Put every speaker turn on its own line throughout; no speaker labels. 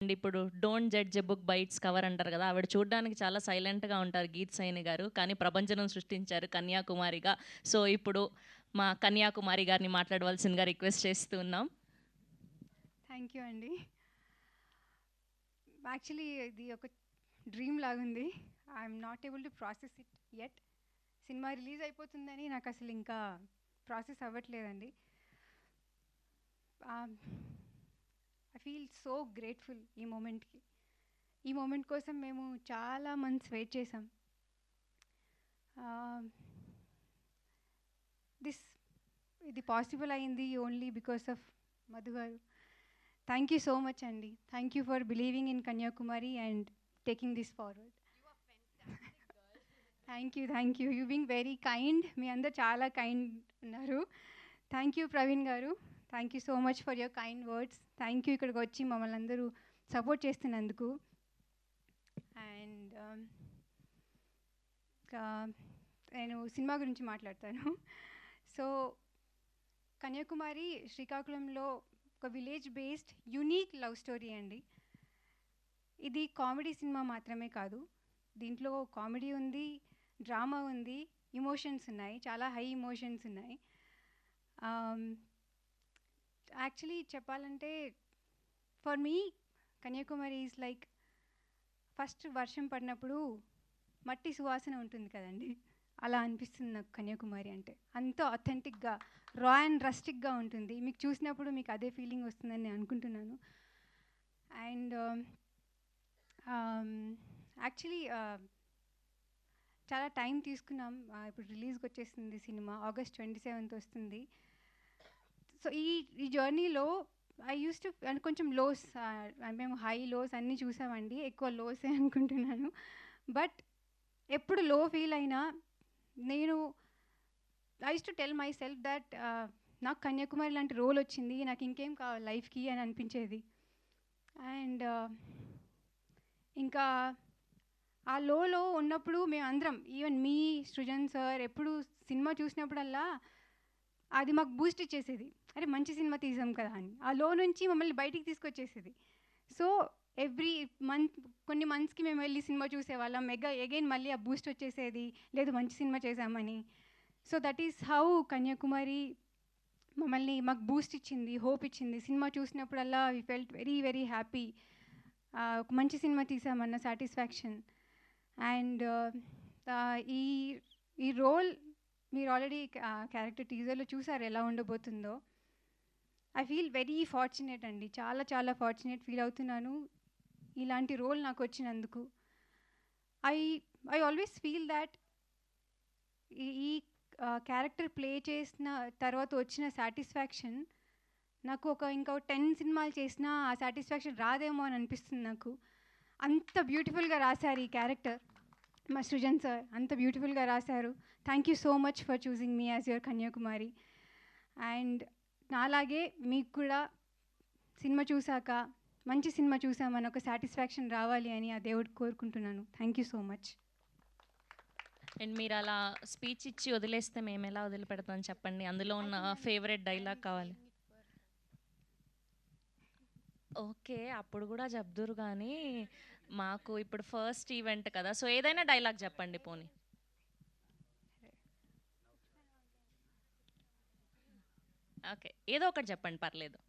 And ఇప్పుడు don't judge a book by its cover అంటారు కదా, ఆవిడ చూడడానికి చాలా సైలెంట్గా ఉంటారు గీత్ సైని గారు, కానీ ప్రపంచం సృష్టించారు కన్యాకుమారిగా. సో ఇప్పుడు మా కన్యాకుమారి గారిని మాట్లాడవలసిందిగా రిక్వెస్ట్ చేస్తూ ఉన్నాం.
థ్యాంక్ యూ అండి. యాక్చువల్లీ ఇది ఒక డ్రీమ్ లాగుంది. I'm not able to process it yet. Cinema release అయిపోతుందని నాకు అసలు ఇంకా ప్రాసెస్ అవ్వట్లేదండి. ఐ ఫీల్ సో గ్రేట్ఫుల్ ఈ మూమెంట్కి. ఈ మూమెంట్ కోసం మేము చాలా మంత్స్ వెయిట్ చేసాం. ఇది పాసిబుల్ అయింది only because of Madhu garu. Thank you so much అండి. Thank you for believing in Kanyakumari and taking this forward. Thank you. You being very kind. మీ అందరు చాలా కైండ్ ఉన్నారు. Thank you Praveen garu. Thank you so much for your kind words. Thank you ఇక్కడికి వచ్చి మమ్మల్ని అందరూ support చేస్తున్నందుకు. అండ్ నేను సినిమా గురించి మాట్లాడతాను. సో కన్యాకుమారి శ్రీకాకుళంలో ఒక village based unique love story అండి. ఇది కామెడీ సినిమా మాత్రమే కాదు, దీంట్లో కామెడీ ఉంది, డ్రామా ఉంది, ఇమోషన్స్ ఉన్నాయి, చాలా హై ఇమోషన్స్ ఉన్నాయి. యాక్చువల్లీ చెప్పాలంటే for me Kanyakumari is like first వర్షం పడినప్పుడు మట్టి సువాసన ఉంటుంది కదండి, అలా అనిపిస్తుంది నాకు కన్యాకుమారి అంటే. అంత అథెంటిక్గా రా అండ్ రస్టిక్గా ఉంటుంది. మీకు చూసినప్పుడు మీకు అదే ఫీలింగ్ వస్తుందని నేను అనుకుంటున్నాను. అండ్ యాక్చువల్లీ చాలా టైం తీసుకున్నాం. ఇప్పుడు రిలీజ్కి వచ్చేసింది సినిమా, August 27th వస్తుంది. సో ఈ జర్నీలో ఐ యూస్ టు కొంచెం లోస్, మేము హై లోస్ అన్నీ చూసామండి, ఎక్కువ లోసే అనుకుంటున్నాను. బట్ ఎప్పుడు లో ఫీల్ అయినా నేను I use to tell my self that నాకు కన్యాకుమారి లాంటి రోల్ వచ్చింది, నాకు ఇంకేం కావాలి లైఫ్కి అని అనిపించేది. అండ్ ఇంకా ఆ లోలో ఉన్నప్పుడు మేమందరం, ఈవెన్ మీ సృజన్ సార్, ఎప్పుడు సినిమా చూసినప్పుడల్లా అది మాకు బూస్ట్ ఇచ్చేసేది. అరే మంచి సినిమా తీసాం కదా అని, ఆ లో నుంచి మమ్మల్ని బయటికి తీసుకొచ్చేసేది. సో ఎవ్రీ మంత్, కొన్ని మంత్స్కి మేము వెళ్ళి సినిమా చూసేవాళ్ళం. అగైన్ మళ్ళీ ఆ బూస్ట్ వచ్చేసేది, లేదు మంచి సినిమా చేసామని. So that is how Kanyakumari మాకు బూస్ట్ ఇచ్చింది, హోప్ ఇచ్చింది. సినిమా చూసినప్పుడల్లా we felt very very happy, ఒక మంచి సినిమా తీసామన్న సాటిస్ఫాక్షన్. అండ్ ఈ ఈ రోల్ మీరు ఆల్రెడీ క్యారెక్టర్ టీజర్లో చూసారు ఎలా ఉండబోతుందో. ఐ ఫీల్ వెరీ ఫార్చునేట్ అండి, చాలా చాలా ఫార్చునేట్ ఫీల్ అవుతున్నాను ఇలాంటి రోల్ నాకు వచ్చినందుకు. I I always feel that ఈ క్యారెక్టర్ ప్లే చేసిన తర్వాత వచ్చిన సాటిస్ఫాక్షన్ నాకు ఇంకో 10 సినిమాలు చేసినా ఆ సాటిస్ఫాక్షన్ రాదేమో అని అనిపిస్తుంది నాకు. అంత బ్యూటిఫుల్గా రాశారు ఈ క్యారెక్టర్. మా సృజన్ సార్ అంత బ్యూటిఫుల్గా రాశారు. Thank you so much for choosing me as your Kanyakumari. And నాలాగే మీకు కూడా సినిమా చూసాక మంచి సినిమా చూసామని ఒక సాటిస్ఫాక్షన్ రావాలి అని ఆ దేవుడు కోరుకుంటున్నాను. Thank you so much.
And మీరు అలా స్పీచ్ ఇచ్చి వదిలేస్తే మేము ఎలా వదిలిపెడతాం చెప్పండి, అందులో ఉన్న ఫేవరెట్ డైలాగ్ కావాలి. ఓకే, అప్పుడు కూడా చెప్దురు కానీ మాకు ఇప్పుడు ఫస్ట్ ఈవెంట్ కదా, సో ఏదైనా డైలాగ్ చెప్పండి పోనీ. ఓకే, ఏదో ఒకటి చెప్పండి పర్లేదు.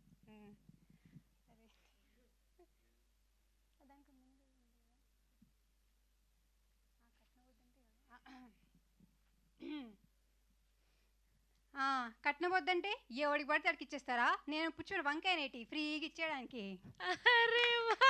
కట్నం వద్దంటే ఎవడికి పడితే అడికి ఇచ్చేస్తారా? నేను పుచ్చుడు వంకాయనేటి ఫ్రీగా ఇచ్చేయడానికి. అరే వా!